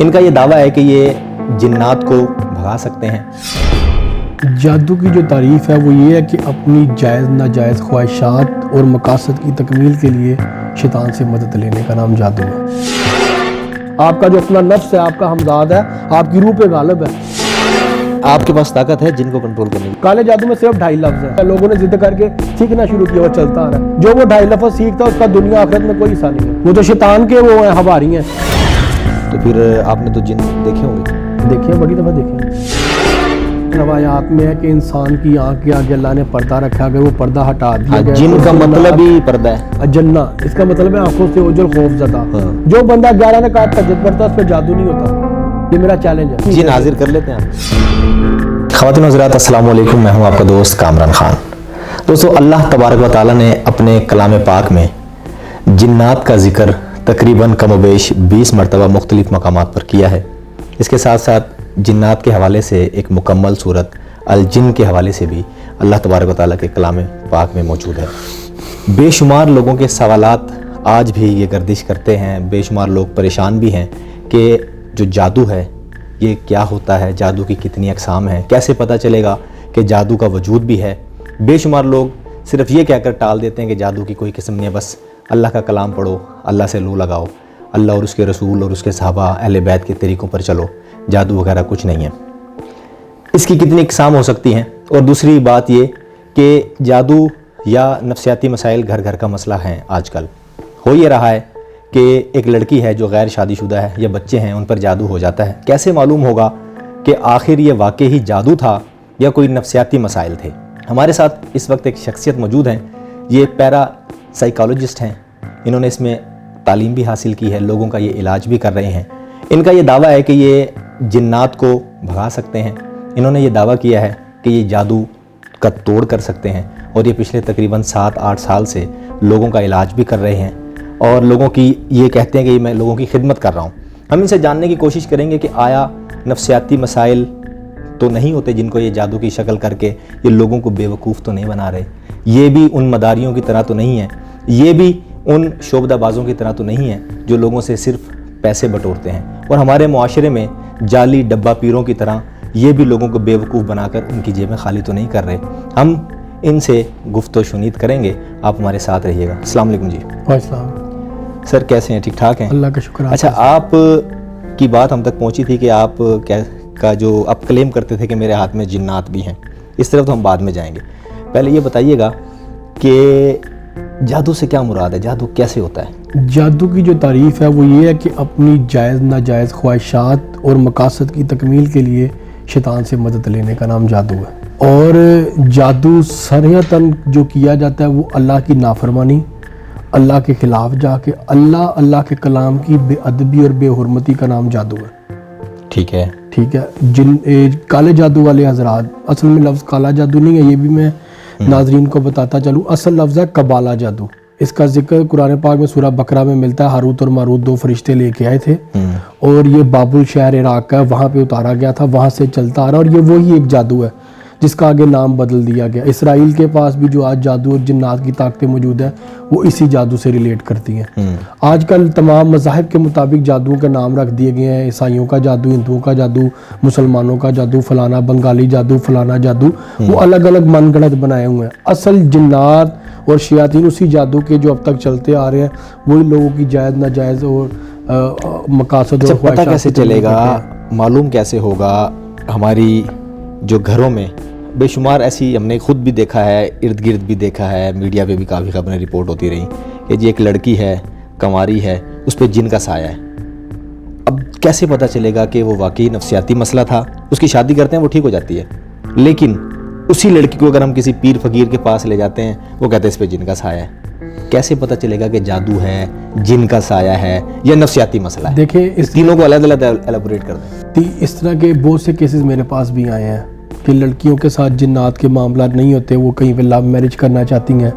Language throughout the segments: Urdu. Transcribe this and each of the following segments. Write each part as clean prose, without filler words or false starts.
ان کا یہ دعویٰ ہے کہ یہ جنات کو بھگا سکتے ہیں۔ جادو کی جو تعریف ہے وہ یہ ہے کہ اپنی جائز ناجائز خواہشات اور مقاصد کی تکمیل کے لیے شیطان سے مدد لینے کا نام جادو ہے۔ آپ کا جو اپنا نفس ہے، آپ کا ہمزاد ہے، آپ کی روح پہ غالب ہے۔ آپ کے پاس طاقت ہے جن کو کنٹرول کرنے کی۔ کالے جادو میں صرف 2.5 لفظ ہیں، لوگوں نے ضد کر کے سیکھنا شروع کیا، وہ چلتا آ رہا ہے۔ جو وہ 2.5 لفظ سیکھتا ہے اس کا دنیا آخرت میں کوئی حصہ نہیں ہے، وہ تو شیطان کے وہ ہیں، حواری ہیں۔ تو پھر آپ نے تو جن دیکھے ہوں گے؟ دیکھیں، بڑی دفعہ دیکھیں۔ روایات میں ہے کہ انسان کی آنکھ کے آگے اللہ نے پردہ رکھا، اگر وہ پردہ ہٹا دیا گیا جن کا مطلب ہی پردہ ہے، جنہ، اس کا مطلب ہے آنکھوں سے اوجھل خوف زدہ۔ جو بندہ 11 رکعت تہجد پڑھتا ہے اس پہ جادو نہیں ہوتا، یہ میرا چیلنج ہے۔ جن حاضر کر لیتے ہیں آپ۔ خواتین حضرات السلام علیکم، میں ہوں آپ کا دوست کامران خان۔ دوستو، اللہ تبارک و تعالیٰ نے اپنے کلام پاک میں جنات کا ذکر تقریباً کم و بیش 20 مرتبہ مختلف مقامات پر کیا ہے۔ اس کے ساتھ ساتھ جنات کے حوالے سے ایک مکمل صورت الجن کے حوالے سے بھی اللہ تبارک و تعالیٰ کے کلام پاک میں موجود ہے۔ بے شمار لوگوں کے سوالات آج بھی یہ گردش کرتے ہیں، بے شمار لوگ پریشان بھی ہیں کہ جو جادو ہے یہ کیا ہوتا ہے، جادو کی کتنی اقسام ہیں، کیسے پتہ چلے گا کہ جادو کا وجود بھی ہے۔ بے شمار لوگ صرف یہ کہہ کر ٹال دیتے ہیں کہ جادو کی کوئی قسم نہیں ہے، بس اللہ کا کلام پڑھو، اللہ سے لو لگاؤ، اللہ اور اس کے رسول اور اس کے صحابہ اہل بیت کے طریقوں پر چلو، جادو وغیرہ کچھ نہیں ہے۔ اس کی کتنی اقسام ہو سکتی ہیں؟ اور دوسری بات یہ کہ جادو یا نفسیاتی مسائل گھر گھر کا مسئلہ ہیں آج کل۔ ہو یہ رہا ہے کہ ایک لڑکی ہے جو غیر شادی شدہ ہے یا بچے ہیں، ان پر جادو ہو جاتا ہے۔ کیسے معلوم ہوگا کہ آخر یہ واقعی جادو تھا یا کوئی نفسیاتی مسائل تھے؟ ہمارے ساتھ اس وقت ایک شخصیت موجود ہیں، یہ پیرا سائیکالوجسٹ ہیں، انہوں نے اس میں تعلیم بھی حاصل کی ہے، لوگوں کا یہ علاج بھی کر رہے ہیں۔ ان کا یہ دعویٰ ہے کہ یہ جنات کو بھگا سکتے ہیں۔ انہوں نے یہ دعویٰ کیا ہے کہ یہ جادو کا توڑ کر سکتے ہیں، اور یہ پچھلے تقریباً 7-8 سال سے لوگوں کا علاج بھی کر رہے ہیں، اور لوگوں کی یہ کہتے ہیں کہ میں لوگوں کی خدمت کر رہا ہوں۔ ہم ان سے جاننے کی کوشش کریں گے کہ آیا نفسیاتی مسائل تو نہیں ہوتے جن کو یہ جادو کی شکل کر کے یہ لوگوں کو بے وقوف تو نہیں بنا رہے، یہ بھی ان مداریوں کی طرح تو نہیں ہیں، یہ بھی ان شعبدہ بازوں کی طرح تو نہیں ہیں جو لوگوں سے صرف پیسے بٹورتے ہیں، اور ہمارے معاشرے میں جعلی ڈبہ پیروں کی طرح یہ بھی لوگوں کو بے وقوف بنا کر ان کی جیبیں خالی تو نہیں کر رہے۔ ہم ان سے گفت و شنید کریں گے، آپ ہمارے ساتھ رہیے گا۔ السلام علیکم جی۔ السلام۔ سر کیسے ہیں؟ ٹھیک ٹھاک ہیں؟ اللہ کا شکر۔ اچھا، آپ کی بات ہم تک پہنچی تھی کہ آپ کا جو آپ کلیم کرتے تھے کہ میرے ہاتھ میں جنات بھی ہیں، اس طرف تو ہم بعد میں جائیں گے۔ پہلے یہ بتائیے گا کہ جادو سے کیا مراد ہے، جادو کیسے ہوتا ہے؟ جادو کی جو تعریف ہے وہ یہ ہے کہ اپنی جائز ناجائز خواہشات اور مقاصد کی تکمیل کے لیے شیطان سے مدد لینے کا نام جادو ہے۔ اور جادو صریحتاً جو کیا جاتا ہے وہ اللہ کی نافرمانی، اللہ کے خلاف جا کے اللہ کے کلام کی بے ادبی اور بے حرمتی کا نام جادو ہے۔ ٹھیک ہے، ٹھیک ہے۔ کالے جادو والے حضرات، اصل میں لفظ کالا جادو نہیں ہے، یہ بھی میں ناظرین کو بتاتا چلوں، اصل لفظ ہے کبالا جادو۔ اس کا ذکر قرآن پاک میں سورہ بقرہ میں ملتا ہے۔ ہاروت اور ماروت 2 فرشتے لے کے آئے تھے، اور یہ بابل شہر عراق کا ہے، وہاں پہ اتارا گیا تھا، وہاں سے چلتا آ رہا، اور یہ وہی ایک جادو ہے جس کا آگے نام بدل دیا گیا۔ اسرائیل کے پاس بھی جو آج جادو اور جنات کی طاقتیں موجود ہیں وہ اسی جادو سے ریلیٹ کرتی ہیں۔ آج کل تمام مذاہب کے مطابق جادوؤں کے نام رکھ دیے گئے ہیں، عیسائیوں کا جادو، ہندوؤں کا جادو، مسلمانوں کا جادو، فلانا بنگالی جادو، فلانا جادو، وہ الگ الگ من گڑت بنائے ہوئے ہیں۔ اصل جنات اور شیاطین اسی جادو کے جو اب تک چلتے آ رہے ہیں، وہی لوگوں کی جائز ناجائز اور مقاصد اور پتہ کیسے چلے گا، معلوم کیسے ہوگا؟ ہماری جو گھروں میں بے شمار ایسی ہم نے خود بھی دیکھا ہے، ارد گرد بھی دیکھا ہے، میڈیا پہ بھی کافی خبریں رپورٹ ہوتی رہیں کہ جی ایک لڑکی ہے، کنواری ہے، اس پہ جن کا سایہ ہے۔ اب کیسے پتہ چلے گا کہ وہ واقعی نفسیاتی مسئلہ تھا؟ اس کی شادی کرتے ہیں، وہ ٹھیک ہو جاتی ہے، لیکن اسی لڑکی کو اگر ہم کسی پیر فقیر کے پاس لے جاتے ہیں، وہ کہتے ہیں اس پہ جن کا سایہ ہے۔ کیسے پتہ چلے گا کہ جادو ہے، جن کا سایہ ہے یا نفسیاتی مسئلہ ہے؟ دیکھیں، اس تینوں کو علیحدہ علیحدہ ایلیبوریٹ کر دیں۔ اس طرح کے بہت سے کیسز میرے پاس بھی آئے ہیں کہ لڑکیوں کے ساتھ جنات کے معاملات نہیں ہوتے، وہ کہیں پہ لو میرج کرنا چاہتی ہیں،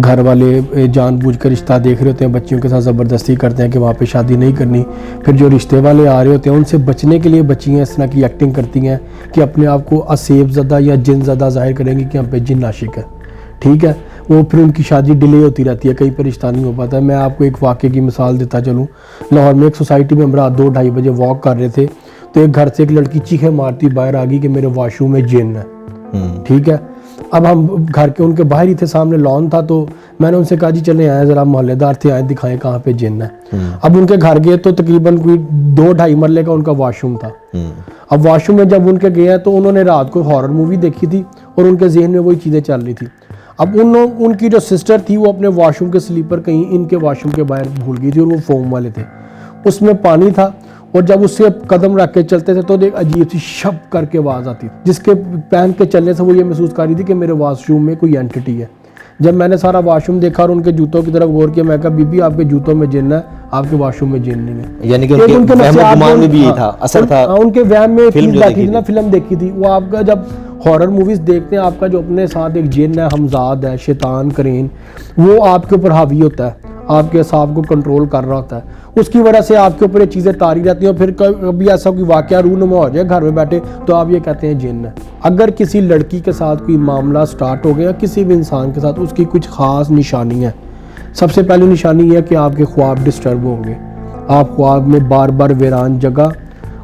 گھر والے جان بوجھ کر رشتہ دیکھ رہے ہوتے ہیں، بچیوں کے ساتھ زبردستی کرتے ہیں کہ وہاں پہ شادی نہیں کرنی، پھر جو رشتے والے آ رہے ہوتے ہیں ان سے بچنے کے لیے بچیاں اس طرح کی ایکٹنگ کرتی ہیں کہ اپنے آپ کو اسیب زدہ یا جن زدہ ظاہر کریں گی کہ ہم پہ جن عاشق ہے۔ ٹھیک ہے، وہ پھر ان کی شادی ڈیلے ہوتی رہتی ہے, کہیں پرشتہ نہیں ہو پاتا ہے. میں آپ کو ایک واقعے کی مثال دیتا چلوں. لاہور میں ایک سوسائٹی میں ہم رات 2-2:30 بجے واک کر رہے تھے, تو ایک گھر سے ایک لڑکی چیخیں مارتی باہر آ گئی کہ میرے واش روم میں جن ہے. ٹھیک ہے, اب ہم گھر کے ان کے باہر ہی تھے, سامنے لان تھا, تو میں نے ان سے کہا جی چلیں آئیں, ذرا محلے دار تھے, آئیں دکھائیں کہاں پہ جن ہے. اب ان کے گھر گئے تو تقریباً کوئی 2-2.5 مرلے کا ان کا واش روم تھا. اب واش روم میں جب ان کے گئے ہیں تو انہوں نے رات کو ہارر مووی دیکھی تھی اور ان کے ذہن میں وہی چیزیں چل رہی تھی. اب ان کی جو سسٹر تھی وہ اپنے واش روم کے سلیپر کہیں ان کے واش روم کے باہر بھول گئی تھی, اور وہ فوم والے تھے, اس میں پانی تھا, اور جب اس سے قدم رکھ کے چلتے تھے تو ایک عجیب سی شپ کر کے آواز آتی تھی, جس کے پہن کے چلنے سے وہ یہ محسوس کر رہی تھی کہ میرے واش روم میں کوئی اینٹی ہے. جب میں نے سارا واش روم دیکھا اور ان کے جوتوں کی طرف غور کیا, میں کہا بی بی آپ کے جوتوں میں جن ہے, آپ کے واش روم میں جن نہیں ہے. یعنی کہ ان کے وہم و گمان میں بھی یہ تھا, اثر تھا ان کے وہم میں. فلم دیکھی تھی وہ, آپ کا جب ہارر موویز دیکھتے ہیں آپ کا جو اپنے ساتھ ایک جن ہے, حمزاد ہے, شیطان کرین, وہ آپ کے اوپر حاوی ہوتا ہے, آپ کے اعصاب کو کنٹرول کر رہا ہوتا ہے, اس کی وجہ سے آپ کے اوپر یہ چیزیں طاری رہتی ہیں, اور پھر کبھی ایسا کوئی واقعہ رونما ہو جائے گھر میں بیٹھے تو آپ یہ کہتے ہیں جن ہے. اگر کسی لڑکی کے ساتھ کوئی معاملہ سٹارٹ ہو گیا, کسی بھی انسان کے ساتھ, اس کی کچھ خاص نشانی ہے. سب سے پہلی نشانی یہ ہے کہ آپ کے خواب ڈسٹرب ہوں گے. آپ خواب میں بار بار ویران جگہ,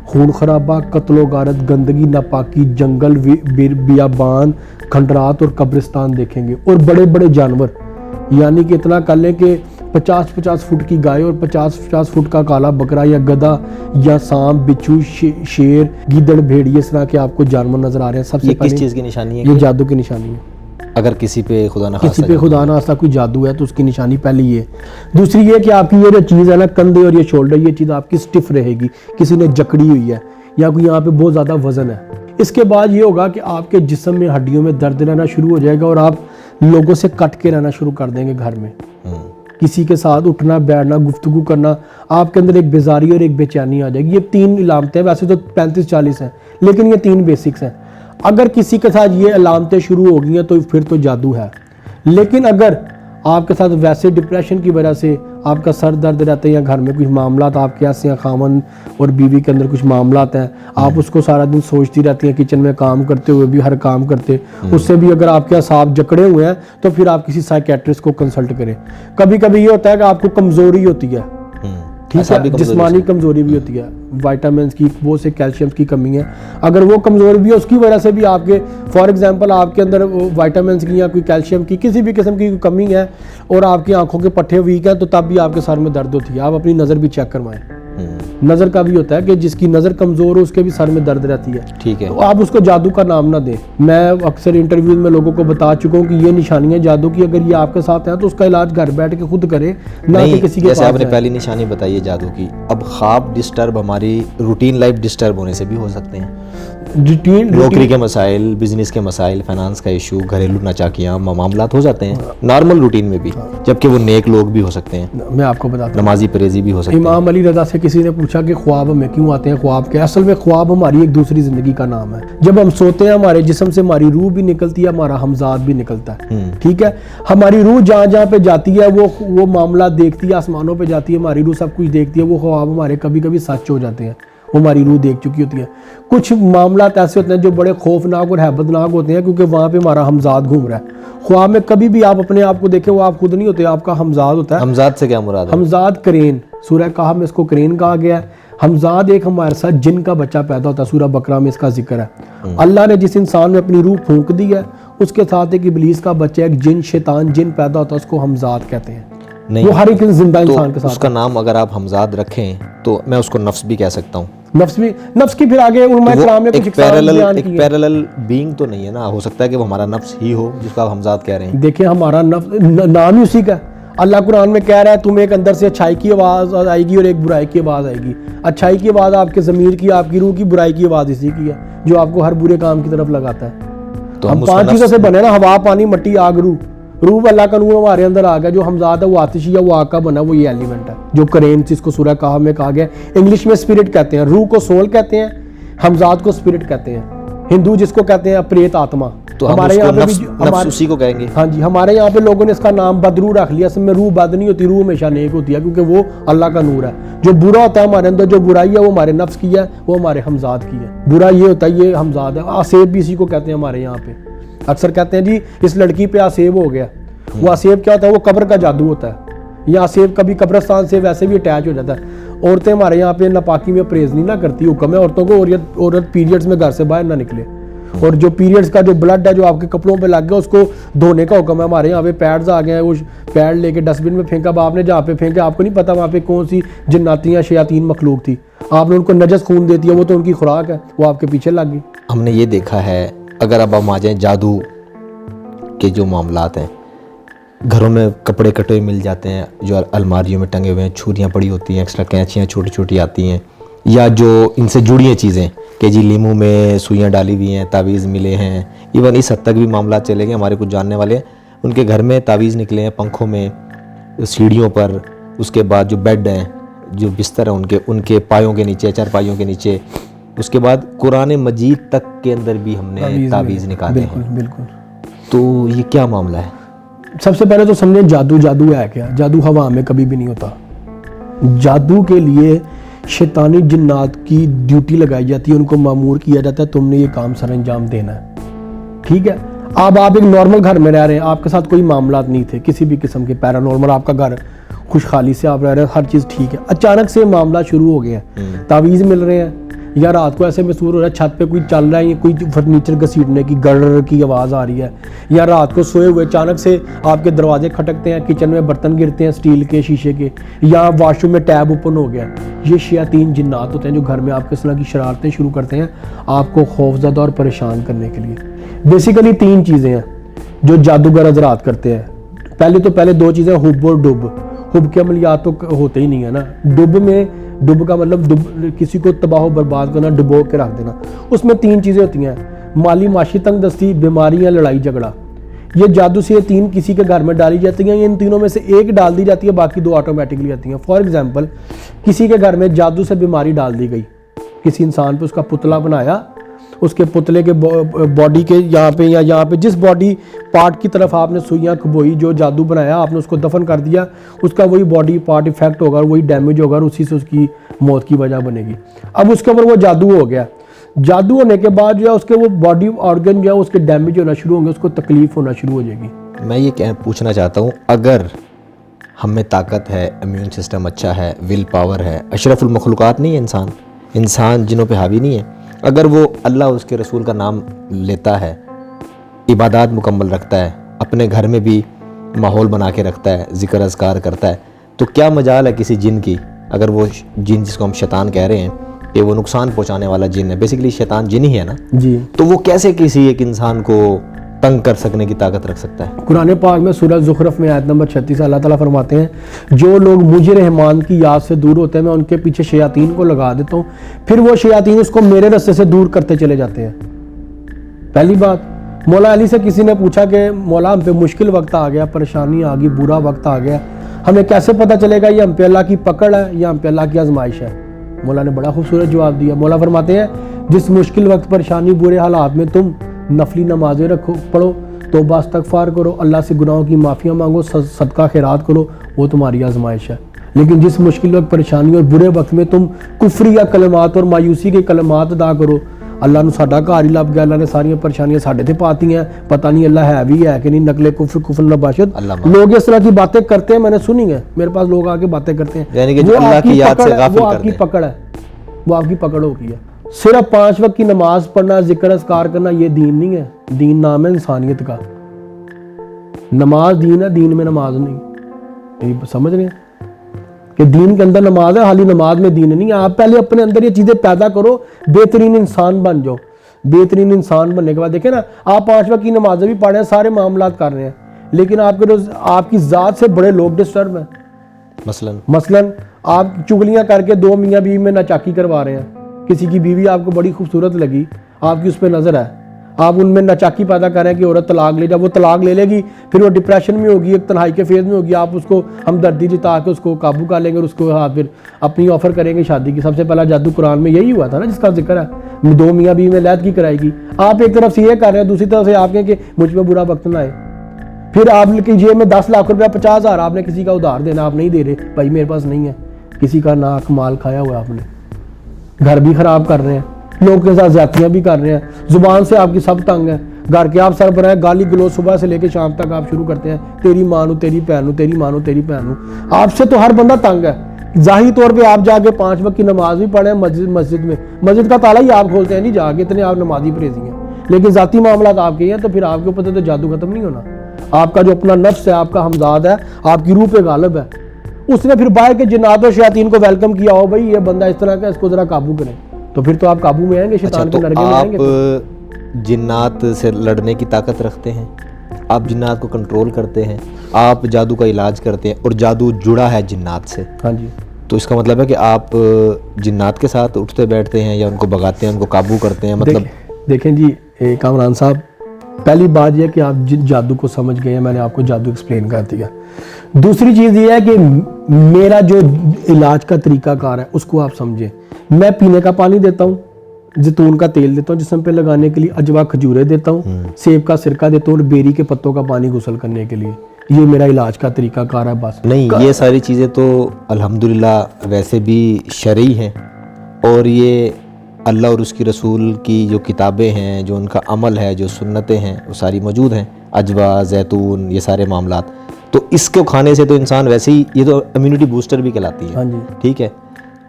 خون خرابہ, قتل و غارت, گندگی, ناپاکی, جنگل, بیابان, کھنڈرات اور قبرستان دیکھیں گے, اور بڑے بڑے جانور. یعنی کہ اتنا کر لیں کہ 50-50 فٹ کی گائے اور 50-50 فٹ کا کالا بکرا یا گدھا یا سانپ, بچھو, شیر, گیدڑ, بھیڑیے, اس طرح کے آپ کو جانور نظر آ رہے ہیں. سب سے کس چیز کی نشانی ہے؟ یہ جادو کی نشانی ہے. اگر کسی پہ خدا نہ خاصا کوئی جادو ہے تو اس کی نشانی پہلی یہ. دوسری یہ کہ آپ کی یہ جو چیز ہے نا, کندھے اور یہ شولڈر, یہ چیز آپ کی سٹف رہے گی, کسی نے جکڑی ہوئی ہے یا کوئی یہاں پہ بہت زیادہ وزن ہے. اس کے بعد یہ ہوگا کہ آپ کے جسم میں ہڈیوں میں درد رہنا شروع ہو جائے گا, اور آپ لوگوں سے کٹ کے رہنا شروع کر دیں گے گھر میں. کسی کے ساتھ اٹھنا بیٹھنا, گفتگو کرنا, آپ کے اندر ایک بیزاری اور ایک بے چینی آ جائے گی. یہ 3 علامتیں, ویسے تو 35-40 ہیں, لیکن یہ 3 بیسکس ہیں. اگر کسی کے ساتھ یہ علامتیں شروع ہو گئی ہیں تو پھر تو جادو ہے. لیکن اگر آپ کے ساتھ ویسے ڈپریشن کی وجہ سے آپ کا سر درد رہتا ہے, یا گھر میں کچھ معاملات آپ کے ایسے ہیں, خاوند اور بیوی کے اندر کچھ معاملات ہیں, آپ اس کو سارا دن سوچتی رہتی ہیں, کچن میں کام کرتے ہوئے بھی, ہر کام کرتے اس سے بھی اگر آپ کے اعصاب جکڑے ہوئے ہیں تو پھر آپ کسی سائیکیٹرسٹ کو کنسلٹ کریں. کبھی کبھی یہ ہوتا ہے کہ آپ کو کمزوری ہوتی ہے, ٹھیک ہے, جسمانی کمزوری بھی ہوتی ہے, وائٹامنس کی, بہت سے کیلشیم کی کمی ہے. اگر وہ کمزور بھی ہے اس کی وجہ سے بھی آپ کے, فار ایگزامپل آپ کے اندر وائٹامنس کی یا کوئی کیلشیم کی کسی بھی قسم کی کوئی کمی ہے, اور آپ کی آنکھوں کے پٹھے ویک ہیں, تو تب بھی آپ کے سر میں درد ہوتی ہے. آپ اپنی نظر بھی چیک کروائیں. نظر کا بھی ہوتا ہے کہ جس کی نظر کمزور ہو اس کے بھی سر میں درد رہتی ہے. ٹھیک ہے, تو آپ اس کو جادو کا نام نہ دیں. میں اکثر انٹرویوز میں لوگوں کو بتا چکا ہوں کہ یہ نشانیاں جادو کی, اگر یہ آپ کے ساتھ ہیں تو اس کا علاج گھر بیٹھ کے خود کرے, نہ کہ کسی کے پاس. جیسے آپ نے پہلی نشانی بتائی ہے جادو کی, اب خواب ڈسٹرب ہماری روٹین لائف ڈسٹرب ہونے سے بھی ہو سکتے ہیں. نوکری کے مسائل, بزنس کے مسائل, فائنانس کا ایشو, گھریلو ناچاکیاں, معاملات ہو جاتے ہیں نارمل روٹین میں بھی, جبکہ وہ نیک لوگ بھی ہو سکتے ہیں. میں آپ کو بتاتا ہوں, نمازی پرہیزی بھی ہو سکتے ہیں. امام علی رضا سے کسی نے پوچھا کہ خواب ہمیں کیوں آتے ہیں, خواب کے اصل میں خواب ہماری ایک دوسری زندگی کا نام ہے. جب ہم سوتے ہیں ہمارے جسم سے ہماری روح بھی نکلتی ہے, ہمارا حمزاد بھی نکلتا ہے. ٹھیک ہے, ہماری روح جہاں جہاں پہ جاتی ہے وہ معاملات دیکھتی ہے, آسمانوں پہ جاتی ہے, ہماری روح سب کچھ دیکھتی ہے. وہ خواب ہمارے کبھی کبھی سچ ہو جاتے ہیں, وہ ہماری روح دیکھ چکی ہوتی ہے. کچھ معاملات ایسے ہوتے ہیں جو بڑے خوفناک اور ہیبتناک ہوتے ہیں, کیونکہ وہاں پہ ہمارا حمزاد گھوم رہا ہے. خواب میں کبھی بھی آپ اپنے آپ کو دیکھیں, وہ آپ خود نہیں ہوتے, آپ کا حمزاد ہوتا ہے. حمزاد سے کیا مراد ہے؟ حمزاد کرین, سورہ کہف میں اس کو کرین کہا گیا ہے. حمزاد ایک ہمارے ساتھ جن کا بچہ پیدا ہوتا ہے, سورہ بقرہ میں اس کا ذکر ہے. اللہ نے جس انسان میں اپنی روح پھونک دی ہے, اس کے ساتھ ایک ابلیس کا بچہ, ایک جن, شیطان جن پیدا ہوتا ہے, اس کو حمزاد کہتے ہیں. وہ ہر ایک زندہ انسان کے ساتھ. اس کا نام اگر آپ حمزاد رکھیں تو میں اس کو نفس بھی کہہ سکتا ہوں. نفس کی پھر آگے علماء کرام نے کچھ ایک پیرالل بینگ تو نہیں ہے نا, ہو سکتا ہے کہ وہ ہمارا نفس ہی ہو جس کا آپ حمزاد کہہ رہے ہیں. دیکھیں ہمارا نفس نام ہی اسی کا ہے. اللہ قرآن میں کہہ رہا ہے تمہیں ایک اندر سے اچھائی کی آواز آئے گی اور ایک برائی کی آواز آئے گی. اچھائی کی آواز آپ کے ضمیر کی, آپ کی روح کی, برائی کی آواز اسی کی ہے جو آپ کو ہر برے کام کی طرف لگاتا ہے. تو ہم 5 چیزوں سے بنے نا, ہوا, پانی, مٹی, آگ, روح. روح اللہ کا نور ہمارے اندر آ گیا. جو حمزاد ہے وہ آتشی ہے, وہ آگ کا بنا, وہ یہ ایلیمنٹ ہے جو کرین, جس کو سورہ کہف میں کہا گیا. انگلش میں اسپرٹ کہتے ہیں, روح کو سول کہتے ہیں, حمزاد کو اسپرٹ کہتے ہیں. ہندو جس کو کہتے ہیں پریت آتما. تو ہمارے یہاں پہ نفس اسی کو کہیں گے. ہاں جی, ہمارے یہاں پہ لوگوں نے اس کا نام بدرو رکھ لیا. اصل میں روح بد نہیں ہوتی, روح ہمیشہ نیک ہوتی ہے, کیونکہ وہ اللہ کا نور ہے. جو برا ہوتا ہے ہمارے اندر, جو برائی ہے وہ ہمارے نفس کی ہے, وہ ہمارے حمزاد کی ہے. برا یہ ہوتا ہے, یہ حمزاد ہے. آسیب بھی اسی کو کہتے ہیں ہمارے یہاں پہ. اکثر کہتے ہیں جی اس لڑکی پہ آسیب ہو گیا, وہ آصف کیا ہوتا ہے؟ وہ قبر کا جادو ہوتا ہے. یہ آصف کبھی قبرستان سے ویسے بھی اٹیچ ہو جاتا ہے. عورتیں ہمارے یہاں پہ ناپاکی میں پرہیز نہیں نہ کرتی. حکم ہے عورتوں کو عورت پیریڈز میں گھر سے باہر نہ نکلے, اور جو پیریڈز کا جو بلڈ ہے جو آپ کے کپڑوں پہ لگ گیا اس کو دھونے کا حکم ہے. ہمارے یہاں پہ پیڈز آ گئے ہیں, وہ پیڈ لے کے ڈسٹ بن میں پھینکا. اب آپ نے جہاں پہ پھینکا آپ کو نہیں پتا وہاں پہ کون سی جناتی یا شیاطین مخلوق تھی, آپ نے ان کو نجس خون دے دیا, وہ تو ان کی خوراک ہے, وہ آپ کے پیچھے لگ گئی. ہم نے یہ دیکھا ہے, اگر اب ہم آ جائیں جادو کے جو معاملات ہیں, گھروں میں کپڑے کٹے ہوئے مل جاتے ہیں جو الماریوں میں ٹنگے ہوئے ہیں, چھریاں پڑی ہوتی ہیں, ایکسٹرا کینچیاں چھوٹی چھوٹی آتی ہیں, یا جو ان سے جڑی ہیں چیزیں کہ جی لیمو میں سوئیاں ڈالی ہوئی ہیں, تعویذ ملے ہیں. ایون اس حد تک بھی معاملات چلے گئے, ہمارے کچھ جاننے والے ان کے گھر میں تعویذ نکلے ہیں پنکھوں میں, سیڑھیوں پر, اس کے بعد جو بیڈ ہیں, جو بستر ہیں ان کے پایوں کے نیچے, چارپائیوں کے نیچے, اس کے بعد قرآن مجید تک کے اندر بھی ہم نے تعویذ نکالے ہیں. بالکل. تو یہ کیا معاملہ ہے؟ سب سے پہلے تو سمجھیں جادو ہے کیا؟ جادو ہوا میں کبھی بھی نہیں ہوتا. جادو کے لیے شیطانی جنات کی ڈیوٹی لگائی جاتی ہے, ان کو مامور کیا جاتا ہے تم نے یہ کام سر انجام دینا ہے. ٹھیک ہے, اب آپ ایک نارمل گھر میں رہ رہے ہیں, آپ کے ساتھ کوئی معاملات نہیں تھے کسی بھی قسم کے, پیرانارمل, آپ کا گھر خوشحالی سے آپ رہ رہے ہیں, ہر چیز ٹھیک ہے. اچانک سے معاملات شروع ہو گئے ہیں, تعویذ مل رہے ہیں, یا رات کو ایسے محسوس ہو رہا ہے چھت پہ کوئی چل رہا ہے, یا کوئی فرنیچر گھسیٹنے کی گڑ کی آواز آ رہی ہے, یا رات کو سوئے ہوئے اچانک سے آپ کے دروازے کھٹکتے ہیں, کچن میں برتن گرتے ہیں اسٹیل کے, شیشے کے, یا واش روم میں ٹیب اوپن ہو گیا. یہ شیاطین جنات ہوتے ہیں جو گھر میں آپ کس طرح کی شرارتیں شروع کرتے ہیں آپ کو خوفزدہ اور پریشان کرنے کے لیے. بیسیکلی 3 چیزیں ہیں جو جادوگر حضرات کرتے ہیں. پہلے 2 چیزیں, حب اور ڈب. حب کے عملیات تو ہوتے ہی نہیں ہے نا. ڈب کا مطلب کسی کو تباہ و برباد کرنا, ڈبو کے رکھ دینا. اس میں 3 چیزیں ہوتی ہیں, مالی معاشی تنگ دستی, بیماری یا لڑائی جھگڑا. یہ جادو سے یہ 3 کسی کے گھر میں ڈالی جاتی ہیں, ان تینوں میں سے ایک ڈال دی جاتی ہے, باقی 2 آٹومیٹکلی آتی ہیں. فار ایگزامپل, کسی کے گھر میں جادو سے بیماری ڈال دی گئی, کسی انسان پہ اس کا پتلا بنایا, اس کے پتلے کے باڈی کے یہاں پہ یا یہاں پہ جس باڈی پارٹ کی طرف آپ نے سوئیاں کھبوئی, جو جادو بنایا آپ نے اس کو دفن کر دیا, اس کا وہی باڈی پارٹ افیکٹ ہوگا, وہی ڈیمیج ہوگا, اور اسی سے اس کی موت کی وجہ بنے گی. اب اس کے اوپر وہ جادو ہو گیا. جادو ہونے کے بعد جو ہے اس کے وہ باڈی آرگن جو ہے اس کے ڈیمیج ہونا شروع ہوں گے, اس کو تکلیف ہونا شروع ہو جائے گی. میں یہ پوچھنا چاہتا ہوں, اگر ہم میں طاقت ہے, امیون سسٹم اچھا ہے, ول پاور ہے, اشرف المخلوقات نہیں ہے انسان جنوں پہ حاوی نہیں ہے, اگر وہ اللہ اس کے رسول کا نام لیتا ہے, عبادات مکمل رکھتا ہے, اپنے گھر میں بھی ماحول بنا کے رکھتا ہے, ذکر اذکار کرتا ہے, تو کیا مجال ہے کسی جن کی, اگر وہ جن جس کو ہم شیطان کہہ رہے ہیں کہ وہ نقصان پہنچانے والا جن ہے, بیسیکلی شیطان جن ہی ہے نا جی, تو وہ کیسے کسی ایک انسان کو تنگ کر سکنے کی طاقت رکھ سکتا ہے؟ قرآن پاک میں سورہ زخرف میں آیت نمبر 36 اللہ تعالیٰ فرماتے ہیں, جو لوگ مجھے رحمان کی یاد سے دور ہوتے ہیں میں ان کے پیچھے شیاطین کو لگا دیتا ہوں, پھر وہ شیاطین اس کو میرے رستے سے دور کرتے چلے جاتے ہیں. پہلی بات, مولا علی سے کسی نے پوچھا کہ مولا ہم پہ مشکل وقت آ گیا, پریشانی آ گئی, برا وقت آ گیا, ہمیں کیسے پتہ چلے گا یہ ہم پہ اللہ کی پکڑ ہے یا ہم پہ اللہ کی آزمائش ہے؟ مولا نے بڑا خوبصورت جواب دیا. مولا فرماتے ہیں, جس مشکل وقت, پریشانی, برے حالات میں تم نفلی نمازیں پڑھو, توبہ استغفار کرو, اللہ سے گناہوں کی معافیاں مانگو, صدقہ خیرات کرو, وہ تمہاری آزمائش ہے. لیکن جس مشکل وقت, پریشانی اور برے وقت میں تم کفری یا کلمات اور مایوسی کے کلمات ادا کرو, اللہ نے ساڈا گھر ہی لب گیا, اللہ نے ساری پریشانیاں ساڈے تے پاتی ہیں, پتہ نہیں اللہ ہے بھی ہے کہ نہیں, نقل کفر نباشت. لوگ اس طرح کی باتیں کرتے ہیں, میں نے سنی ہے, میرے پاس لوگ آ کے باتیں کرتے ہیں, یعنی کہ اللہ کی یاد سے غافل وہ آپ کی پکڑ ہے, وہ آپ کی پکڑ ہو گئی ہے. صرف 5 وقت کی نماز پڑھنا, ذکر اذکار کرنا, یہ دین نہیں ہے. دین نام ہے انسانیت کا. نماز دین ہے, دین میں نماز نہیں. یہ سمجھ رہے ہیں کہ دین کے اندر نماز ہے, حالی نماز میں دین نہیں. آپ پہلے اپنے اندر یہ چیزیں پیدا کرو, بہترین انسان بن جاؤ. بہترین انسان بننے کے بعد دیکھیں نا, آپ 5 وقت کی نمازیں بھی پڑھ رہے ہیں, سارے معاملات کر رہے ہیں, لیکن آپ کے آپ کی ذات سے بڑے لوگ ڈسٹرب ہیں. مثلاً آپ چگلیاں کر کے 2 میاں بیوی میں ناچاکی کروا رہے ہیں. کسی کی بیوی آپ کو بڑی خوبصورت لگی, آپ کی اس پہ نظر ہے, آپ ان میں ناچاکی پیدا کر رہے ہیں کہ عورت طلاق لے جائے. وہ طلاق لے گی, پھر وہ ڈپریشن میں ہوگی, ایک تنہائی کے فیز میں ہوگی. آپ اس کو ہمدردی جتا کے اس کو قابو کر لیں گے, اور اس کو پھر اپنی آفر کریں گے شادی کی. سب سے پہلا جادو قرآن میں یہی ہوا تھا نا, جس کا ذکر ہے, 2 میاں بیوی میں لعت کی کرائے گی. آپ ایک طرف سے یہ کر رہے ہیں, دوسری طرف سے آپ کہیں کہ مجھ پہ برا وقت نہ آئے. پھر آپ کی جیب میں 10 لاکھ روپیہ, 50,000 آپ نے کسی کا ادھار دینا, آپ نہیں دے رہے, بھائی میرے پاس نہیں ہے. کسی کا ناک مال کھایا ہوا آپ نے, گھر بھی خراب کر رہے ہیں, لوگوں کے ساتھ زیادتیاں بھی کر رہے ہیں, زبان سے آپ کی سب تنگ ہے, گھر کے آپ سربراہ گالی گلوچ صبح سے لے کے شام تک آپ شروع کرتے ہیں، تیری ماں نو، تیری بہن نو، تیری ماں نو، تیری بہن نو. آپ سے تو ہر بندہ تنگ ہے. ظاہری طور پہ آپ جا کے 5 وقت کی نماز بھی پڑھیں مسجد میں، مسجد کا تالا ہی آپ کھولتے ہیں نہیں جا کے، اتنے آپ نمازی پرہیزی ہیں. لیکن ذاتی معاملات آپ کے ہیں تو پھر آپ کے اوپر تو جادو ختم نہیں ہونا. آپ کا جو اپنا نفس ہے، آپ کا ہمزاد ہے، آپ کی روح پہ غالب ہے، اس نے پھر باہر کے جنات و شیاطین کو ویلکم کیا ہو، بھائی یہ بندہ اس طرح کا، اس کو ذرا قابو کریں، تو پھر تو آپ قابو میں آئیں گے، شیطان کے نرگے میں آئیں گے. آپ جنات سے لڑنے کی طاقت رکھتے ہیں، آپ جنات کو کنٹرول کرتے ہیں، آپ جادو کا علاج کرتے ہیں، اور جادو جڑا ہے جنات سے. ہاں جی. تو اس کا مطلب ہے کہ آپ جنات کے ساتھ اٹھتے بیٹھتے ہیں یا ان کو بھگاتے ہیں، ان کو قابو کرتے ہیں. مطلب دیکھیں جی کامران صاحب، پہلی بات یہ کہ آپ جن جادو کو سمجھ گئے ہیں، میں نے آپ کو جادو ایکسپلین کر دیا. دوسری چیز یہ ہے کہ میرا جو علاج کا طریقہ کار ہے اس کو آپ سمجھیں. میں پینے کا پانی دیتا ہوں، زیتون کا تیل دیتا ہوں جسم پہ لگانے کے لیے، اجوا کھجورے دیتا ہوں، سیب کا سرکہ دیتا ہوں، اور بیری کے پتوں کا پانی غسل کرنے کے لیے. یہ میرا علاج کا طریقہ کار ہے. بس نہیں، یہ ساری چیزیں تو الحمدللہ ویسے بھی شرعی ہیں، اور یہ اللہ اور اس کی رسول کی جو کتابیں ہیں، جو ان کا عمل ہے، جو سنتیں ہیں، وہ ساری موجود ہیں. اجوا، زیتون، یہ سارے معاملات. تو اس کو کھانے سے تو انسان ویسے ہی، یہ تو امیونٹی بوسٹر بھی کہلاتی ہے. ہاں جی. ٹھیک ہے،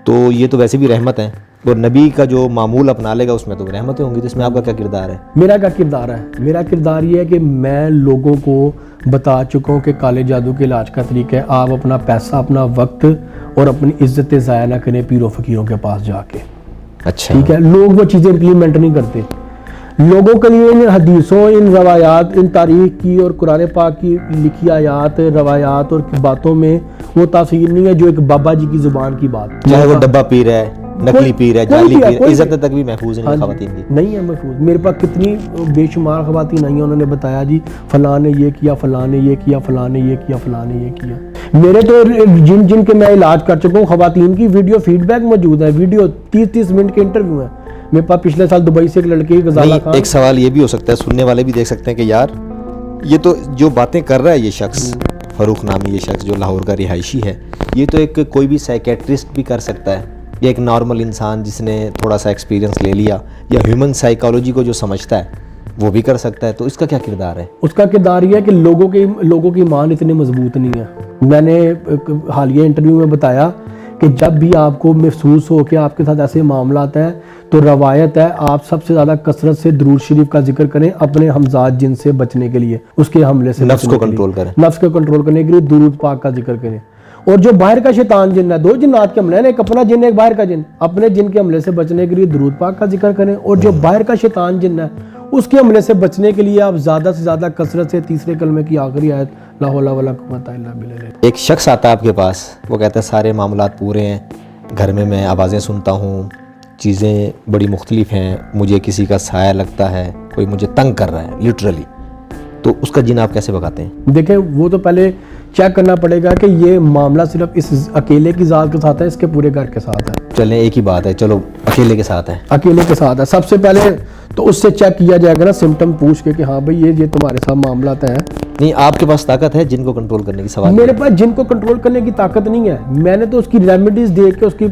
تو یہ تو ویسے بھی رحمت ہیں، اور نبی کا جو معمول اپنا لے گا اس میں تو رحمتیں ہوں گی. تو اس میں آپ کا کیا کردار ہے؟ میرا کیا کردار ہے؟ میرا کردار یہ ہے کہ میں لوگوں کو بتا چکا ہوں کہ کالے جادو کے علاج کا طریقہ ہے. آپ اپنا پیسہ، اپنا وقت اور اپنی عزتیں ضائع نہ کریں پیروں فقیروں کے پاس جا کے. اچھا، ٹھیک ہے. لوگ وہ چیزیں امپلیمنٹ نہیں کرتے. لوگوں کے لیے ان حدیثوں، ان روایات، ان تاریخ کی اور قرآن پاک کی لکھی آیات، روایات اور باتوں میں وہ تاثیر نہیں ہے جو ایک بابا جی کی زبان کی بات. چاہے وہ ڈبہ پیر ہے، نقلی پیر ہے، جعلی پیر ہے، عزت تک بھی محفوظ نہیں خواتین کی. نہیں ہے محفوظ. میرے پاس کتنی بے شمار خواتین آئی ہیں، انہوں نے بتایا جی فلاں نے یہ کیا، فلاں نے یہ کیا، فلاں نے یہ کیا، فلاں نے یہ کیا. میرے تو جن کے میں علاج کر چکا ہوں خواتین کی ویڈیو فیڈ بیک موجود ہے. ویڈیو 30 منٹ کے انٹرویو ہیں میرے پاس. پچھلے سال دبئی سے ایک لڑکی غزالہ خان. ایک سوال یہ بھی ہو سکتا ہے، سننے والے بھی دیکھ سکتے ہیں کہ یار یہ تو جو باتیں کر رہا ہے یہ شخص فاروق نامی، یہ شخص جو لاہور کا رہائشی ہے، یہ تو ایک کوئی بھی سائیکیٹرسٹ بھی کر سکتا ہے، یا ایک نارمل انسان جس نے تھوڑا سا ایکسپیرینس لے لیا یا ہیومن سائیکالوجی کو جو سمجھتا ہے وہ بھی کر سکتا ہے. تو اس کا کیا کردار ہے؟ اس کا کردار یہ ہے کہ لوگوں کی ایمان اتنے مضبوط نہیں ہے. میں نے حالیہ انٹرویو میں بتایا کہ جب بھی آپ کو محسوس ہو کہ آپ کے ساتھ ایسے معاملات ہیں تو روایت ہے آپ سب سے زیادہ کثرت سے درود شریف کا ذکر کریں اپنے ہمزاد جن سے بچنے کے لیے، اس کے حملے سے نفس کو کنٹرول کریں، نفس کو کنٹرول کرنے کے لیے درود پاک کا ذکر کریں. اور جو باہر کا شیطان جن ہے، 2 جنات کے حملے ہیں، ایک اپنا جن ہے ایک باہر کا جن. اپنے جن کے حملے سے بچنے کے لیے درود پاک کا ذکر کریں، اور جو باہر کا شیطان جن ہے اس کے حملے سے بچنے کے لیے آپ زیادہ سے زیادہ کثرت سے تیسرے کلمے کی آخری آیت لا حول ولا قوت الا باللہ. ایک شخص آتا ہے آپ کے پاس، وہ کہتا ہے سارے معاملات پورے ہیں، گھر میں آوازیں سنتا ہوں، چیزیں بڑی مختلف ہیں، مجھے کسی کا سایہ لگتا ہے، کوئی مجھے تنگ کر رہا ہے لٹرلی. تو اس کا جن آپ کیسے بھگاتے ہیں؟ دیکھیں وہ تو پہلے چیک کرنا پڑے گا کہ یہ معاملہ صرف اس اکیلے کی ذات کے ساتھ ہے، اس کے پورے گھر کے ساتھ ہے. چلیں ایک ہی بات ہے، چلو اکیلے کے ساتھ ہے. اکیلے کے ساتھ ہے. سب سے پہلے تو اس سے چیک کیا جائے گا نا سمٹم پوچھ کے کہ ہاں بھئی یہ تمہارے ساتھ معاملات ہیں. نہیں، آپ کے پاس طاقت ہے جن کو کنٹرول کرنے کی؟ سوال میرے پاس جن کو کنٹرول کرنے کی طاقت نہیں ہے. میں نے تو اس کی ریمیڈیز دے کے اس کی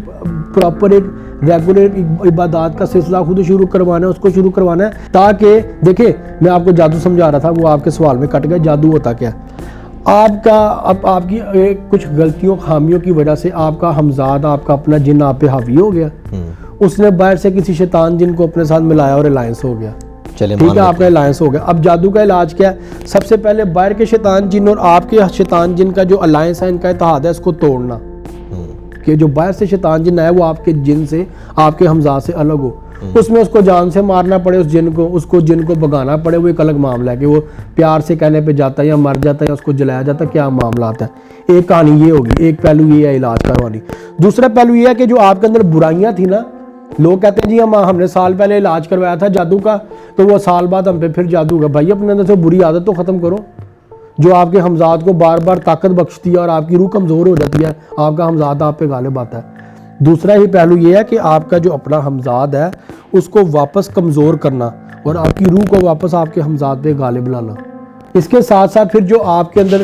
پراپر ایک ریگولر عبادات کا سلسلہ خود شروع کروانا ہے، اس کو شروع کروانا ہے. تاکہ دیکھیں میں آپ کو جادو سمجھا رہا تھا، وہ آپ کے سوال میں کٹ گیا. جادو ہوتا کیا؟ آپ کی کچھ غلطیوں خامیوں کی وجہ سے آپ کا ہمزاد، آپ کا اپنا جن آپ پہ حاوی ہو گیا. اس نے باہر سے کسی شیطان جن کو اپنے ساتھ ملایا اور الائنس ہو گیا. ٹھیک ہے، آپ کا الائنس ہو گیا. اب جادو کا علاج کیا ہے؟ سب سے پہلے باہر کے شیطان جن اور آپ کے شیطان جن کا جو الائنس ہے، ان کا اتحاد ہے، اس کو توڑنا. کہ جو باہر سے شیطان جن ہے وہ آپ کے جن سے، آپ کے ہمزاد سے الگ ہو. اس میں اس کو جان سے مارنا پڑے، اس کو جن کو بگانا پڑے، وہ ایک الگ معاملہ ہے کہ وہ پیار سے کہنے پہ جاتا ہے یا مر جاتا ہے یا اس کو جلایا جاتا ہے، کیا معاملات ہیں. ایک کہانی یہ ہوگی، ایک پہلو یہ ہے علاج کروانی. دوسرا پہلو یہ ہے کہ جو آپ کے اندر برائیاں تھیں نا، لوگ کہتے ہیں جی ہم نے سال پہلے علاج کروایا تھا جادو کا، تو وہ سال بعد ہم پہ پھر جادو کا. بھائی اپنے اندر سے بری عادت تو ختم کرو جو آپ کے ہمزاد کو بار بار طاقت بخشتی ہے اور آپ کی روح کمزور ہو جاتی ہے. آپ کا ہمزاد آپ پہ غالب آتا ہے. دوسرا ہی پہلو یہ ہے کہ آپ کا جو اپنا ہمزاد ہے اس کو واپس کمزور کرنا اور آپ کی روح کو واپس آپ کے ہمزاد پہ غالب لانا. اس کے ساتھ ساتھ پھر جو آپ کے اندر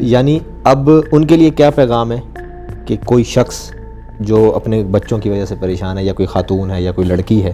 یعنی اب ان کے لیے کیا پیغام ہے کہ کوئی شخص جو اپنے بچوں کی وجہ سے پریشان ہے, یا کوئی خاتون ہے یا کوئی لڑکی ہے,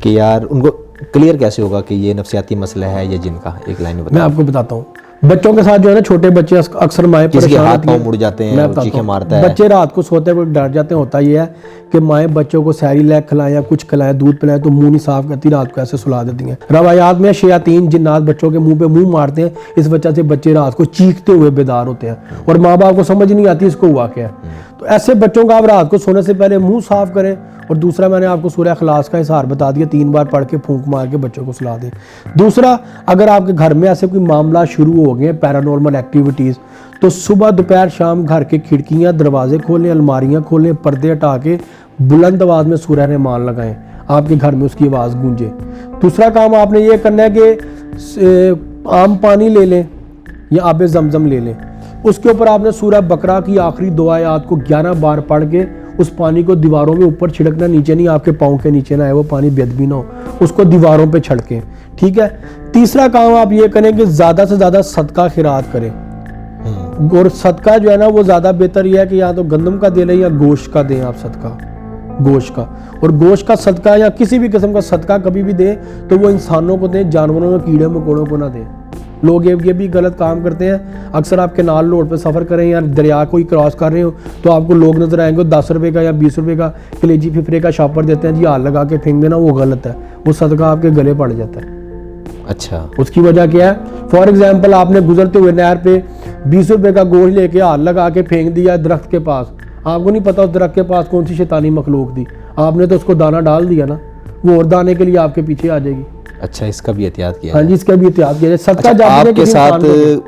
کہ یار ان کو کلیئر کیسے ہوگا کہ یہ نفسیاتی مسئلہ ہے یا جن کا؟ ایک لائن میں میں آپ کو بتاتا ہوں. بچوں کے ساتھ جو ہے نا, چھوٹے بچے اکثر مائیں پریشان ہاتھ پاؤں مڑ جاتے ہیں, چیخیں مارتا ہے, بچے رات کو سوتے ہوئے ڈر جاتے ہیں. ہوتا یہ ہے کہ مائیں بچوں کو سحری لے کھلائیں یا کچھ کھلائیں, دودھ پلائیں تو منہ نہیں صاف کرتی, رات کو ایسے سلا دیتی ہیں. روایات میں شیاطین جنات بچوں کے منہ پہ منہ مارتے ہیں, اس وجہ سے بچے رات کو چیختے ہوئے بیدار ہوتے ہیں, اور ماں باپ کو سمجھ نہیں آتی اس کو ہوا کیا ہے. تو ایسے بچوں کا آپ رات کو سونے سے پہلے منہ صاف کریں. اور دوسرا, میں نے آپ کو سورہ اخلاص کا اظہار بتا دیا, 3 بار پڑھ کے پھونک مار کے بچوں کو سلا دیں. دوسرا, اگر آپ کے گھر میں ایسے کوئی معاملہ شروع ہو گئے پیرانورمل ایکٹیویٹیز, تو صبح دوپہر شام گھر کے کھڑکیاں دروازے کھولیں, الماریاں کھولیں, پردے ہٹا کے بلند آواز میں سورہ رحمان لگائیں, آپ کے گھر میں اس کی آواز گونجے. دوسرا کام آپ نے یہ کرنا ہے کہ عام پانی لے لیں یا آب زمزم لے لیں, اس کے اوپر آپ نے سورہ بقرہ کی آخری 2 آیات کو 11 بار پڑھ کے اس پانی کو دیواروں میں اوپر چھڑکنا, نیچے نہیں, آپ کے پاؤں کے نیچے نہ آئے, وہ پانی بے ادبی نہ ہو, اس کو دیواروں پہ چھڑکیں. ٹھیک ہے. تیسرا کام آپ یہ کریں کہ زیادہ سے زیادہ صدقہ خیرات کریں, اور صدقہ جو ہے نا وہ زیادہ بہتر یہ ہے کہ یا تو گندم کا دے لیں یا گوشت کا دیں آپ صدقہ, گوشت کا. اور گوشت کا صدقہ یا کسی بھی قسم کا صدقہ کبھی بھی دیں تو وہ انسانوں کو دیں, جانوروں کو, کیڑے مکوڑوں کو نہ دیں. لوگ یہ بھی غلط کام کرتے ہیں. اکثر آپ کینال روڈ پہ سفر کریں یا دریا کوئی کراس کر رہے ہو تو آپ کو لوگ نظر آئیں گے 10 روپے کا یا 20 روپے کا کلیجی پھپھرے کا شاپر دیتے ہیں, جی ہاتھ لگا کے پھینک دینا, وہ غلط ہے, وہ صدقہ آپ کے گلے پڑ جاتا ہے. اچھا, اس کی وجہ کیا ہے؟ فار ایگزامپل, آپ نے گزرتے ہوئے نہر پہ 20 روپے کا گوشت لے کے ہاتھ لگا کے پھینک دیا درخت کے پاس, آپ کو نہیں پتا اس درخت کے پاس کون سی شیطانی مخلوق تھی, آپ نے تو اس کو دانہ ڈال دیا نا, وہ اور دانے کے لیے آپ کے پیچھے آ جائے گی. اچھا, اس کا بھی احتیاط کیا؟ ہاں جی, اس کا بھی احتیاط کیا جائے. صدقہ جب آپ کے ساتھ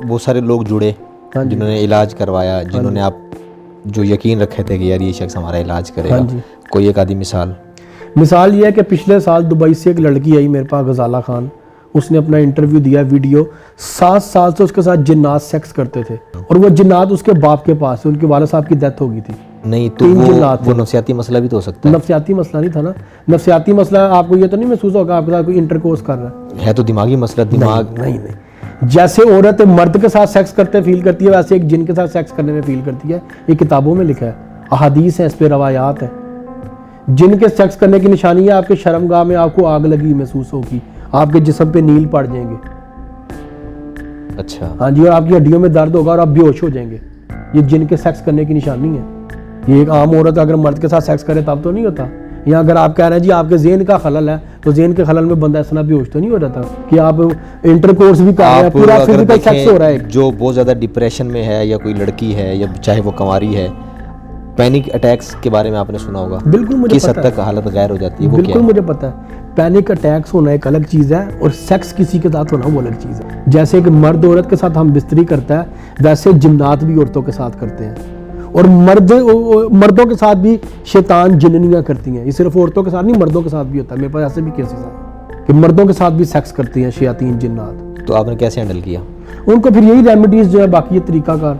بہت سارے لوگ جڑے جنہوں نے علاج کروایا, جنہوں نے آپ جو یقین رکھے تھے کہ یار یہ شخص ہمارا علاج کرے گا, کوئی ایک آدھی مثال یہ ہے کہ پچھلے سال دبئی سے ایک لڑکی آئی میرے پاس, غزالہ خان, اس نے اپنا انٹرویو دیا, ویڈیو, 7 سال سے اس کے ساتھ جنات سیکس کرتے تھے, اور وہ جنات اس کے باپ کے پاس تھے, ان کے والد صاحب کی ڈیتھ ہو گئی تھی. نہیں تو وہ نفسیاتی مسئلہ بھی تو ہو سکتا ہے. نفسیاتی مسئلہ نہیں تھا نا, نفسیاتی مسئلہ آپ کو یہ تو نہیں محسوس ہوگا آپ کے ساتھ کوئی انٹرکورس کر رہا ہے, تو دماغی مسئلہ, دماغ نہیں. جیسے عورت مرد کے ساتھ سیکس کرتے فیل کرتی ہے, ویسے ایک جن کے ساتھ سیکس کرنے میں فیل کرتی ہے. یہ کتابوں میں لکھا ہے, احادیث ہیں, اس پہ روایات ہیں. جن کے سیکس کرنے کی نشانی ہے آپ کے شرمگاہ میں آپ کو آگ لگی محسوس ہوگی, آپ کے جسم پہ نیل پڑ جائیں گے. اچھا, ہاں جی, اور آپ کی ہڈیوں میں درد ہوگا اور آپ بے ہوش ہو جائیں گے. یہ جن کے سیکس کرنے کی نشانی ہے. یہ ایک عام عورت اگر مرد کے ساتھ سیکس کرے تب تو نہیں ہوتا. یا اگر آپ کہہ رہے ہیں جی آپ کے ذہن کا خلل ہے, تو ذہن کے خلل میں بندہ اس طرح بے ہوش تو نہیں ہو جاتا کہ آپ انٹرکورس بھی کر رہے ہیں, پورا فزیکل سیکس ہو رہا ہے. جو بہت زیادہ ڈپریشن میں ہے, یا کوئی لڑکی ہے, یا چاہے وہ کنواری ہے, پینک اٹیکس کے بارے میں آپ نے سنا ہوگا. بالکل مجھے کس حد تک حالت غیر ہو جاتی ہے, وہ بالکل مجھے پتا ہے. پینک اٹیکس ہونا ایک الگ چیز ہے, اور سیکس کسی کے ساتھ ہونا وہ الگ چیز ہے. جیسے کہ مرد عورت کے ساتھ ہم بستری کرتا ہے, ویسے جنات بھی عورتوں کے ساتھ کرتے ہیں, اور مردوں کے ساتھ بھی شیطان جننیاں کرتی ہیں. یہ صرف عورتوں کے ساتھ نہیں, مردوں کے ساتھ بھی ہوتا ہے. میرے پاس ایسے بھی کیسز ہیں کہ مردوں کے ساتھ بھی سیکس کرتی ہیں شیاطین جنات. تو آپ نے کیسے ہینڈل کیا ان کو؟ پھر یہی ریمیڈیز جو ہے, باقی یہ طریقہ کار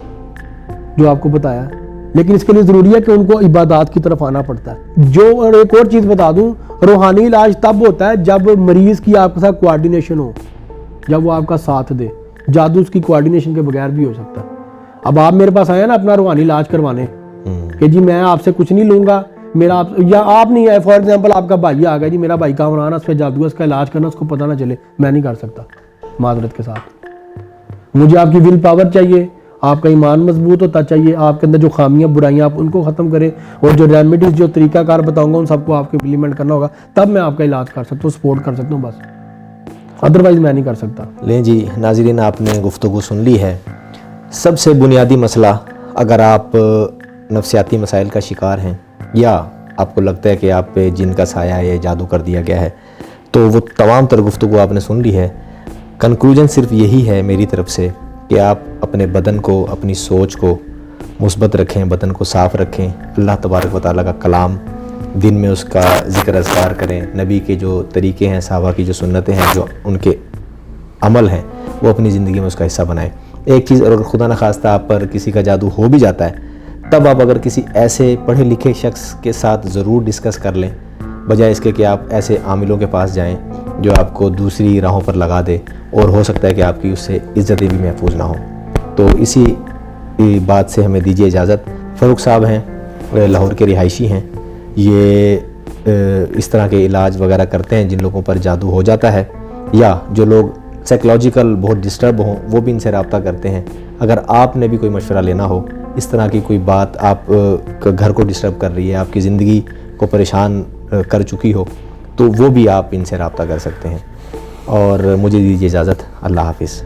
جو آپ کو بتایا, لیکن اس کے لیے ضروری ہے کہ ان کو عبادات کی طرف آنا پڑتا ہے. جو, اور ایک اور چیز بتا دوں, روحانی علاج تب ہوتا ہے جب مریض کی آپ کے ساتھ کوآرڈینیشن ہو, جب وہ آپ کا ساتھ دے. جادو اس کی کوآرڈینیشن کے بغیر بھی ہو سکتا ہے. اب آپ میرے پاس آئے نا اپنا روحانی علاج کروانے کہ جی میں آپ سے کچھ نہیں لوں گا, میرا یا آپ نہیں آئے, فار ایگزامپل آپ کا بھائی آ گیا, جی میرا بھائی کامران ہے, اس پہ جادو ہے, اس کا علاج کرنا, اس کو پتہ نہ چلے, میں نہیں کر سکتا معذرت کے ساتھ. مجھے آپ کی ول پاور چاہیے, آپ کا ایمان مضبوط ہوتا چاہیے, آپ کے اندر جو خامیاں برائیاں آپ ان کو ختم کریں, اور جو ریمیڈیز جو طریقہ کار بتاؤں گا ان سب کو آپ کو امپلیمنٹ کرنا ہوگا, تب میں آپ کا علاج کر سکتا ہوں, سپورٹ کر سکتا ہوں, بس ادروائز میں نہیں کر سکتا. لیں جی ناظرین, آپ نے گفتگو سن لی ہے. سب سے بنیادی مسئلہ, اگر آپ نفسیاتی مسائل کا شکار ہیں, یا آپ کو لگتا ہے کہ آپ پہ جن کا سایہ ہے یا جادو کر دیا گیا ہے, تو وہ تمام تر گفتگو آپ نے سن لی ہے. کنکلوژن صرف یہی ہے میری طرف سے کہ آپ اپنے بدن کو, اپنی سوچ کو مثبت رکھیں, بدن کو صاف رکھیں, اللہ تبارک و تعالیٰ کا کلام دن میں اس کا ذکر اذکار کریں, نبی کے جو طریقے ہیں, صحابہ کی جو سنتیں ہیں, جو ان کے عمل ہیں, وہ اپنی زندگی میں اس کا حصہ بنائیں. ایک چیز, اور خدا نخواستہ آپ پر کسی کا جادو ہو بھی جاتا ہے, تب آپ اگر کسی ایسے پڑھے لکھے شخص کے ساتھ ضرور ڈسکس کر لیں, بجائے اس کے کہ آپ ایسے عاملوں کے پاس جائیں جو آپ کو دوسری راہوں پر لگا دے اور ہو سکتا ہے کہ آپ کی اس سے عزتیں بھی محفوظ نہ ہوں۔ تو اسی بات سے ہمیں دیجیے اجازت۔ فاروق صاحب ہیں، لاہور کے رہائشی ہیں، یہ اس طرح کے علاج وغیرہ کرتے ہیں جن لوگوں پر جادو ہو جاتا ہے، یا جو لوگ سائیکلوجیکل بہت ڈسٹرب ہوں وہ بھی ان سے رابطہ کرتے ہیں۔ اگر آپ نے بھی کوئی مشورہ لینا ہو، اس طرح کی کوئی بات آپ گھر کو ڈسٹرب کر رہی ہے، آپ کی زندگی کو پریشان کر چکی ہو، تو وہ بھی آپ ان سے رابطہ کر سکتے ہیں۔ اور مجھے دیجیے اجازت، اللہ حافظ۔